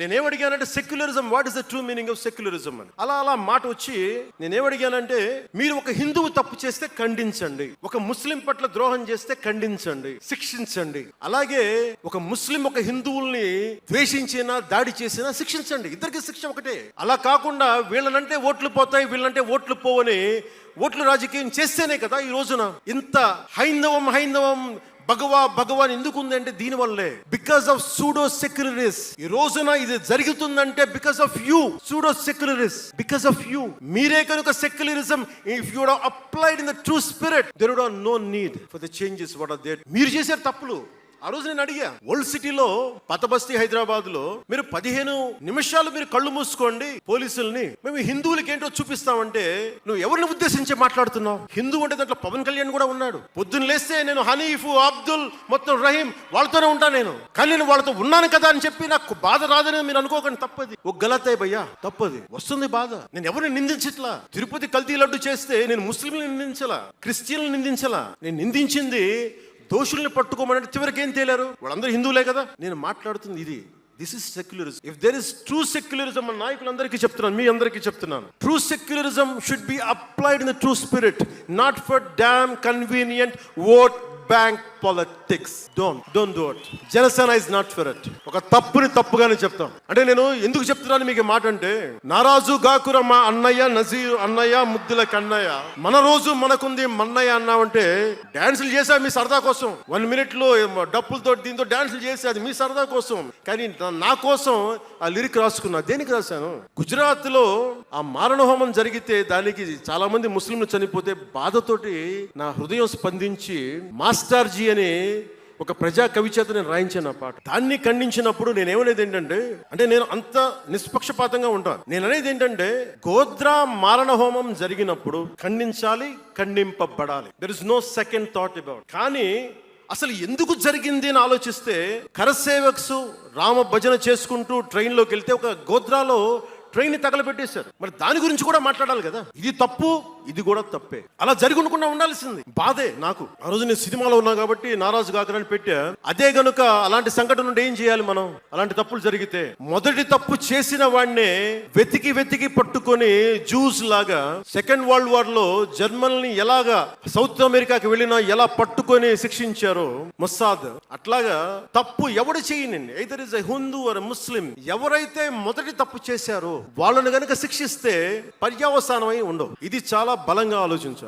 నేనేమడిగానంటే secularism, what is the true meaning of secularism అని. అలా మాట వచ్చి నేనేమడిగానంటే, మీరు ఒక హిందువు తప్పు చేస్తే ఖండించండి, ఒక ముస్లిం పట్ల ద్రోహం చేస్తే ఖండించండి, శిక్షించండి. అలాగే ఒక ముస్లిం ఒక హిందువుల్ని ద్వేషించినా దాడి చేసినా శిక్షించండి. ఇద్దరికి శిక్ష ఒకటే. అలా కాకుండా వీళ్ళనంటే ఓట్లు పోతాయి, వీళ్ళంటే ఓట్లు పోవని ఓట్లు రాజకీయం చేస్తేనే కదా ఈ రోజున ఇంత హైందవం భగవాన్ ఎందుకు ఉందంటే దీనివల్లే. Because of pseudo secularists. ఈ రోజున ఇది జరుగుతుందంటే because of you pseudo secularists, because of you. మీరే కనుక secularism, if you would applied in the true spirit, there would no need for the changes what are there. మీరు చేసే తప్పులు ఆ రోజు నేను అడిగా, ఓల్డ్ సిటీలో పతబస్తీ హైదరాబాద్ లో మీరు 15 నిమిషాలు మీరు కళ్ళు మూసుకోండి పోలీసుల్ని, మేము హిందువులకి ఏంటో చూపిస్తామంటే నువ్వు ఎవరిని ఉద్దేశించి మాట్లాడుతున్నావు? హిందూ అంటే దాంట్లో పవన్ కళ్యాణ్ కూడా ఉన్నాడు. పొద్దున్న లేస్తే నేను హనీఫ్, అబ్దుల్, మొత్తం రహీం వాళ్ళతోనే ఉంటాను నేను, కానీ నేను వాళ్ళతో ఉన్నాను కదా అని చెప్పి నాకు బాధ రాదని మీరు అనుకోకండి. తప్పది, ఒక గలతాయి భయ్యా, తప్పది, వస్తుంది బాధ. నేను ఎవరిని నిందించట్లా. తిరుపతి కల్తీ లడ్డు చేస్తే నేను ముస్లింలను నిందించలా, క్రిస్టియన్లు నిందించలా. నేను నిందించింది దోషుల్ని పట్టుకోమని. చివరికి ఏం తేలారు? వాళ్ళందరూ హిందువులే కదా. నేను మాట్లాడుతుంది ఇది. This is secularism. If there is true secularism అని నాయకులందరికీ చెప్తున్నాను, మీ అందరికీ చెప్తున్నాను, true secularism should be applied in the true spirit, not for damn convenient vote bank politics. Don't do it. Janasena is not for it. ఒక తప్పుని తప్పుగానే చెప్తాం. అంటే నేను ఎందుకు చెప్తున్నాను మీకు మాట అంటే, నారాజు గాకుర మా అన్నయ్య నజీర్ అన్నయ్య ముద్దుల కన్నయ్య, మన రోజు మనకుంది మన్నయ్య అన్నామంటే డాన్సులు చేసా మీ సరదా కోసం. 1 minute లో డప్పులతో దీంతో డాన్సులు చేసి అది మీ సరదా కోసం. కానీ నా కోసం ఆ లిరిక్ రాసుకున్నా. దేనికి రాశాను? గుజరాత్ లో ఆ మారణ హోమం జరిగితే దానికి చాలా మంది ముస్లింలు చనిపోతే బాధతోటి నా హృదయం స్పందించి మాస్టర్జీ అని ఒక ప్రజా కవి చేత నేను రాయించాను ఆ పాట. దాన్ని ఖండించినప్పుడు నేనేమనేది ఏంటంటే, అంటే నేను అంత నిష్పక్షపాతంగా ఉంటాను. నేను అనేది ఏంటంటే, గోద్రా మారణ హోమం జరిగినప్పుడు ఖండించాలి, ఖండింపబడాలి. There is no second thought about. కానీ అసలు ఎందుకు జరిగింది అని ఆలోచిస్తే, కరసేవక్స్ రామ భజన చేసుకుంటూ ట్రైన్లోకి వెళ్తే ఒక గోద్రాలో ట్రైన్ ని తగలబెట్టేశారు. మరి దాని గురించి కూడా మాట్లాడాలి కదా. ఇది తప్పు, ఇది కూడా తప్పే. అలా జరిగి ఉండకుండా ఉండాల్సింది. బాధే నాకు. ఆ రోజు నేను సినిమాలో ఉన్నా కాబట్టి నారాజు కాకరని పెట్టా. అదే గనుక అలాంటి సంఘటన నుండి ఏం చేయాలి మనం? అలాంటి తప్పులు జరిగితే మొదటి తప్పు చేసిన వాడినే వెతికి పట్టుకొని జ్యూస్ లాగా సెకండ్ వరల్డ్ వార్ లో జర్మనీ ఎలాగా సౌత్ అమెరికాకి వెళ్ళినా ఎలా పట్టుకొని శిక్షించారో మొస్సాద్, అట్లాగా తప్పు ఎవడు చేయనండి, either is a Hindu or Muslim, ఎవరైతే మొదటి తప్పు చేశారో వాళ్ళని గనుక శిక్షిస్తే పర్యవసానమై ఉండవు. ఇది చాలా బలంగా ఆలోచించాలి.